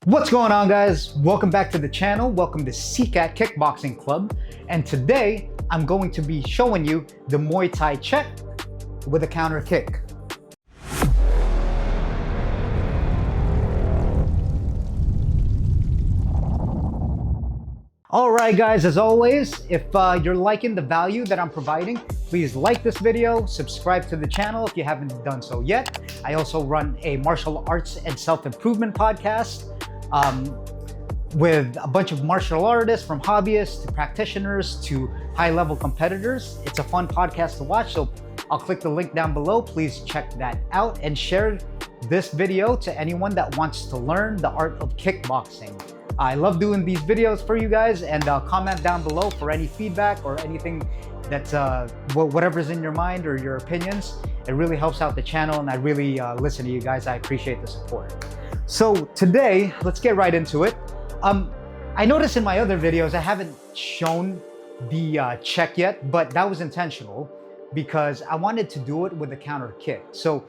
What's going on, guys? Welcome back to the channel. Welcome to Sicat Kickboxing Club. And today I'm going to be showing you the Muay Thai check with a counter kick. All right, guys, as always, if you're liking the value that I'm providing, please like this video, subscribe to the channel if you haven't done so yet. I also run a martial arts and self-improvement podcast with a bunch of martial artists, from hobbyists to practitioners to high-level competitors. It's a fun podcast to watch, so I'll click the link down below. Please check that out and share this video to anyone that wants to learn the art of kickboxing. I love doing these videos for you guys, and comment down below for any feedback or anything that's whatever's in your mind or your opinions. It really helps out the channel, and I really listen to you guys. I appreciate the support. So today, let's get right into it. I noticed in my other videos, I haven't shown the check yet, but that was intentional because I wanted to do it with a counter kick. So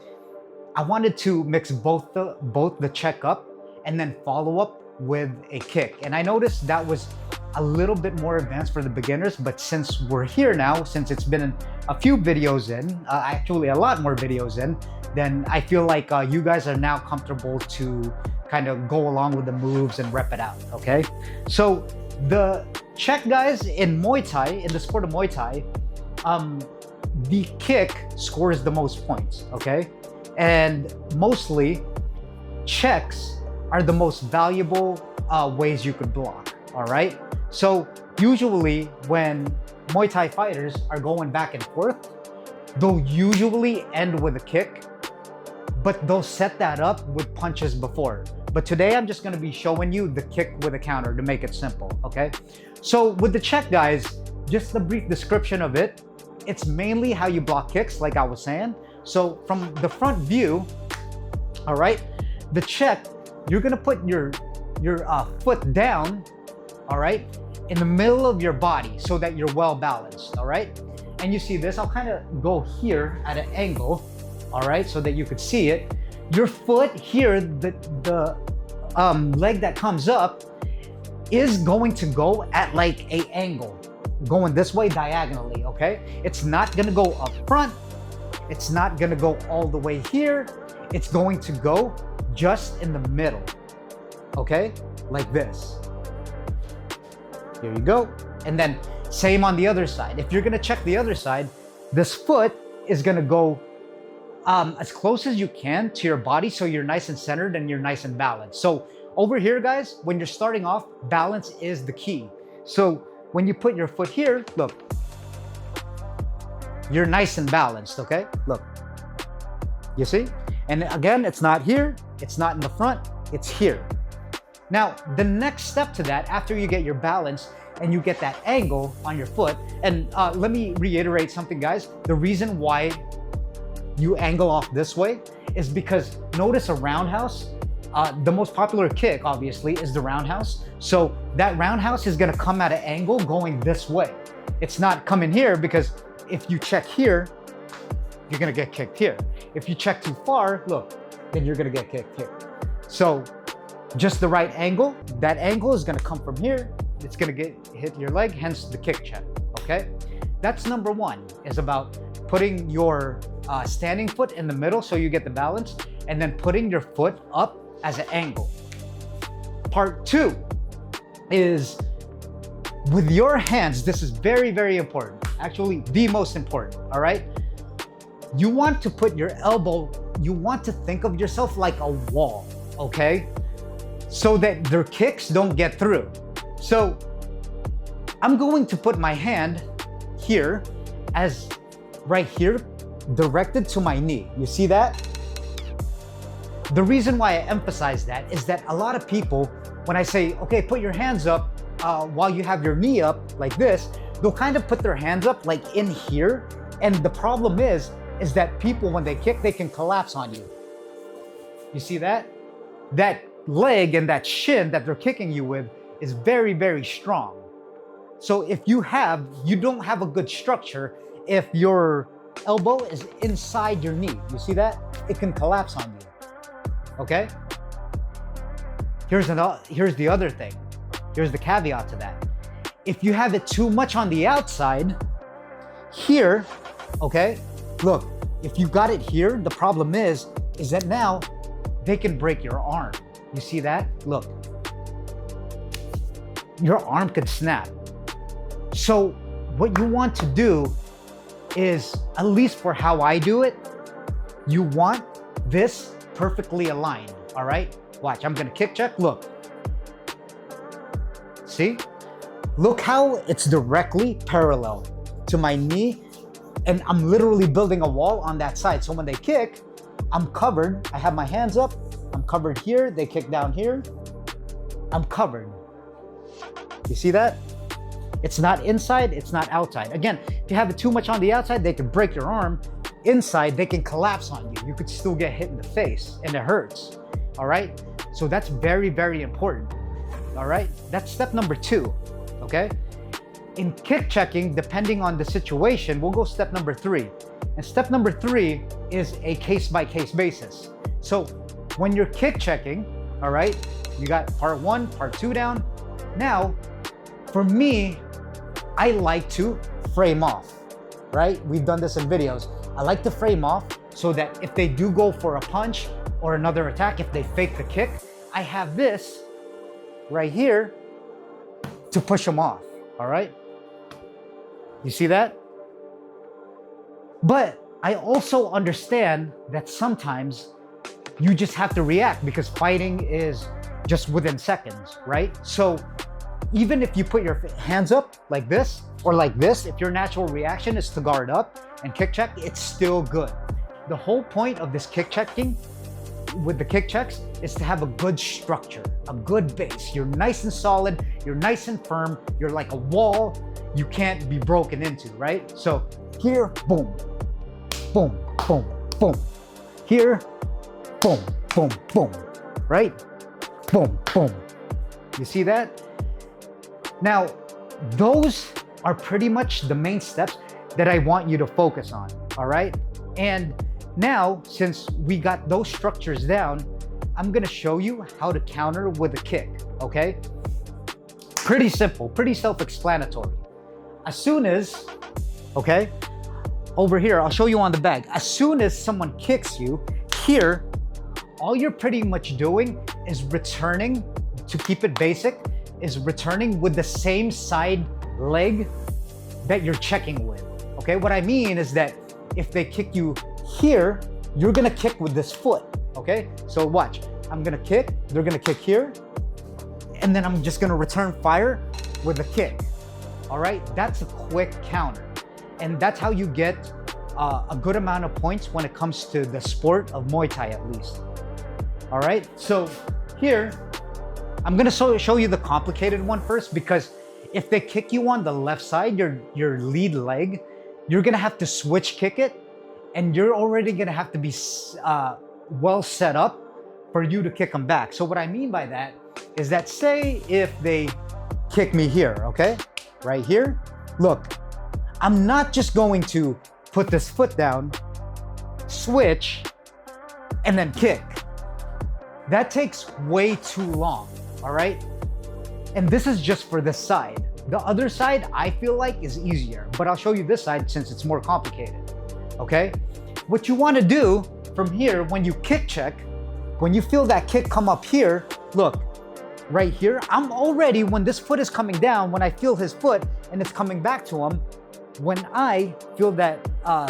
I wanted to mix both the check up and then follow up with a kick. And I noticed that was a little bit more advanced for the beginners, but since we're here now, since it's been a few videos in, actually a lot more videos in, then I feel like you guys are now comfortable to kind of go along with the moves and rep it out, okay? So the check, guys, in Muay Thai, in the sport of Muay Thai, the kick scores the most points, okay? And mostly checks are the most valuable ways you could block, all right? So usually when Muay Thai fighters are going back and forth, they'll usually end with a kick, but they'll set that up with punches before. But today I'm just gonna be showing you the kick with a counter to make it simple, okay? So with the check, guys, just a brief description of it, it's mainly how you block kicks, like I was saying. So from the front view, all right, the check, you're gonna put your foot down, all right, in the middle of your body so that you're well balanced, all right? And you see this, I'll kind of go here at an angle, all right, so that you could see it. Your foot here, the leg that comes up is going to go at like an angle, going this way diagonally, okay? It's not gonna go up front. It's not gonna go all the way here. It's going to go just in the middle, okay? Like this. Here you go. And then same on the other side. If you're gonna check the other side, this foot is gonna go as close as you can to your body so you're nice and centered and you're nice and balanced. So over here, guys, when you're starting off, balance is the key. So when you put your foot here, look, you're nice and balanced, okay? Look, you see? And again, it's not here, it's not in the front, it's here. Now, the next step to that, after you get your balance and you get that angle on your foot, and let me reiterate something, guys. The reason why you angle off this way is because notice a roundhouse, the most popular kick, obviously, is the roundhouse. So that roundhouse is gonna come at an angle going this way. It's not coming here, because if you check here, you're gonna get kicked here. If you check too far, look, then you're gonna get kicked here. So just the right angle, that angle is gonna come from here, it's gonna hit your leg, hence the kick check, okay? That's number one, is about putting your standing foot in the middle so you get the balance, and then putting your foot up as an angle. Part two is with your hands. This is very, very important. Actually, the most important, all right? You want to put your elbow, you want to think of yourself like a wall, okay? So that their kicks don't get through. So I'm going to put my hand here as right here, directed to my knee. You see that? The reason why I emphasize that is that a lot of people, when I say, okay, put your hands up while you have your knee up like this, they'll kind of put their hands up like in here. And the problem is that people, when they kick, they can collapse on you. You see that? That leg and that shin that they're kicking you with is very, very strong. So if you don't have a good structure, if your elbow is inside your knee, you see that? It can collapse on you, okay? here's the other thing. Here's the caveat to that. If you have it too much on the outside, here, okay, look, if you got it here, the problem is that now they can break your arm. You see that? Look, your arm could snap. So what you want to do is, at least for how I do it, you want this perfectly aligned, all right? Watch, I'm gonna kick check, look. See? Look how it's directly parallel to my knee, and I'm literally building a wall on that side. So when they kick, I'm covered. I have my hands up, I'm covered here. They kick down here, I'm covered. You see that? It's not inside, it's not outside. Again, if you have it too much on the outside, they can break your arm. Inside, they can collapse on you. You could still get hit in the face and it hurts, all right? So that's very, very important, all right? That's step number 2, okay? In kick checking, depending on the situation, we'll go step number 3. And step number 3 is a case-by-case basis. So when you're kick checking, all right, you got part 1, part 2 down. Now, for me, I like to frame off, right? We've done this in videos. I like to frame off so that if they do go for a punch or another attack, if they fake the kick, I have this right here to push them off, all right? You see that? But I also understand that sometimes you just have to react because fighting is just within seconds, right? So even if you put your hands up like this or like this, if your natural reaction is to guard up and kick check, it's still good. The whole point of this kick checking with the kick checks is to have a good structure, a good base. You're nice and solid, you're nice and firm, you're like a wall you can't be broken into, right? So here, boom, boom, boom, boom. Here, boom, boom, boom, right? Boom, boom. You see that? Now, those are pretty much the main steps that I want you to focus on, all right? And now, since we got those structures down, I'm gonna show you how to counter with a kick, okay? Pretty simple, pretty self-explanatory. As soon as, okay, over here, I'll show you on the bag. As soon as someone kicks you, here, all you're pretty much doing is returning, to keep it basic, is returning with the same side leg that you're checking with, okay? What I mean is that if they kick you here, you're gonna kick with this foot, okay? So watch, I'm gonna kick, they're gonna kick here, and then I'm just gonna return fire with a kick, all right? That's a quick counter. And that's how you get a good amount of points when it comes to the sport of Muay Thai, at least. All right, so here, I'm gonna show you the complicated one first, because if they kick you on the left side, your lead leg, you're gonna have to switch kick it, and you're already gonna have to be well set up for you to kick them back. So what I mean by that is that, say if they kick me here, okay? Right here, look, I'm not just going to put this foot down, switch, and then kick. That takes way too long, all right? And this is just for this side. The other side, I feel like, is easier, but I'll show you this side since it's more complicated, okay? What you wanna do from here, when you kick check, when you feel that kick come up here, look, right here, I'm already, when this foot is coming down, when I feel his foot and it's coming back to him, when I feel that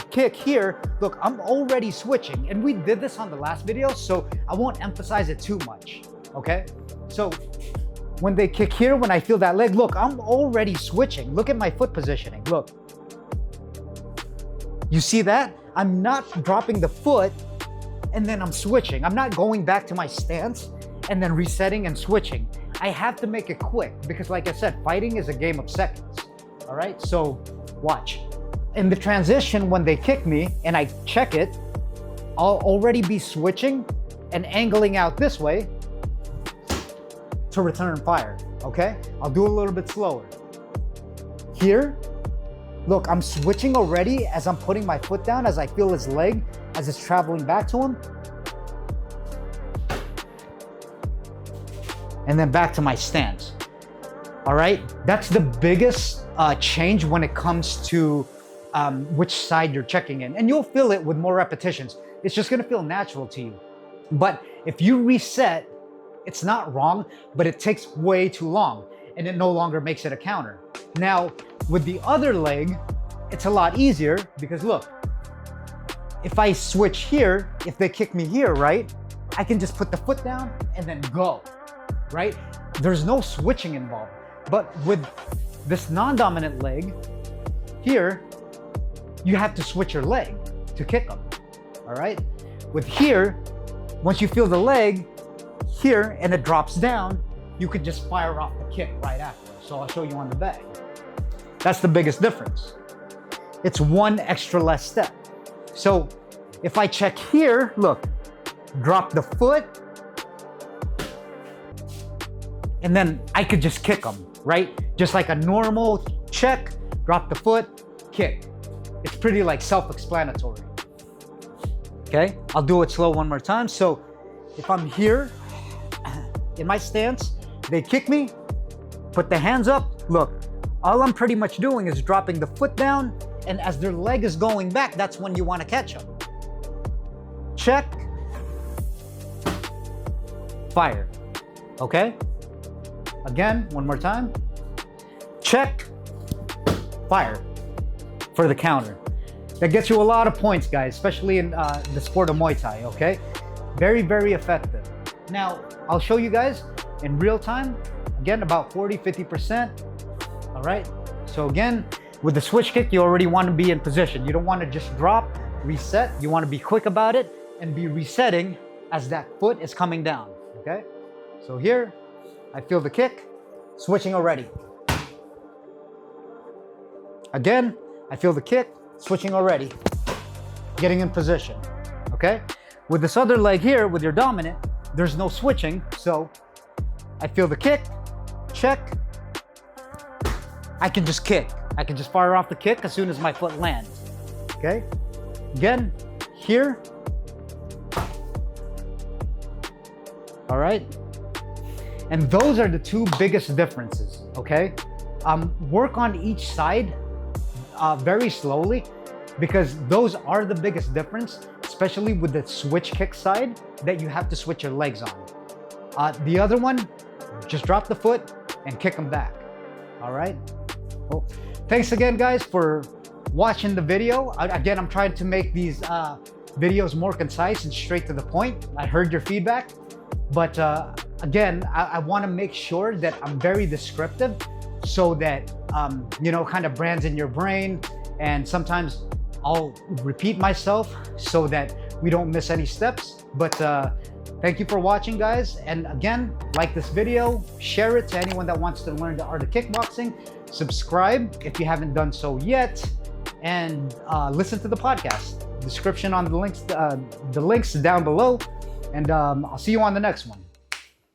kick here, look, I'm already switching. And we did this on the last video, so I won't emphasize it too much, okay? So when they kick here, when I feel that leg, look, I'm already switching. Look at my foot positioning, look. You see that? I'm not dropping the foot and then I'm switching. I'm not going back to my stance and then resetting and switching. I have to make it quick because, like I said, fighting is a game of seconds, all right? So watch. In the transition, when they kick me and I check it, I'll already be switching and angling out this way to return fire, okay? I'll do a little bit slower. Here, look, I'm switching already as I'm putting my foot down, as I feel his leg, as it's traveling back to him. and then back to my stance. All right, that's the biggest change when it comes to which side you're checking in. And you'll feel it with more repetitions. It's just gonna feel natural to you. But if you reset, it's not wrong, but it takes way too long and it no longer makes it a counter. Now, with the other leg, it's a lot easier because look, if I switch here, if they kick me here, right, I can just put the foot down and then go, right? There's no switching involved. But with this non-dominant leg here, you have to switch your leg to kick them, all right? With here, once you feel the leg here and it drops down, you could just fire off the kick right after. So I'll show you on the bag. That's the biggest difference. It's one extra less step. So if I check here, look, drop the foot, and then I could just kick them, right? Just like a normal check, drop the foot, kick. It's pretty like self-explanatory. Okay, I'll do it slow one more time. So if I'm here in my stance, they kick me, put the hands up, look, all I'm pretty much doing is dropping the foot down, and as their leg is going back, that's when you want to catch them. Check, fire, okay? Again, one more time. Check, fire for the counter. That gets you a lot of points, guys, especially in the sport of Muay Thai, okay? Very, very effective. Now, I'll show you guys in real time, again, about 40-50%, all right? So again, with the switch kick, you already want to be in position. You don't want to just drop, reset. You want to be quick about it and be resetting as that foot is coming down, okay? So here, I feel the kick, switching already. Again, I feel the kick, switching already, getting in position, okay? With this other leg here, with your dominant, there's no switching, so I feel the kick, check, I can just kick. I can just fire off the kick as soon as my foot lands, okay? Again, here, all right? And those are the two biggest differences, okay? Work on each side very slowly because those are the biggest difference, especially with the switch kick side that you have to switch your legs on. The other one, just drop the foot and kick them back, all right? Well, thanks again, guys, for watching the video. Again, I'm trying to make these videos more concise and straight to the point. I heard your feedback, but again, I want to make sure that I'm very descriptive so that, you know, kind of brands in your brain. And sometimes I'll repeat myself so that we don't miss any steps. But thank you for watching, guys. And again, like this video, share it to anyone that wants to learn the art of kickboxing. Subscribe if you haven't done so yet. And listen to the podcast. Description on the links down below. And I'll see you on the next one.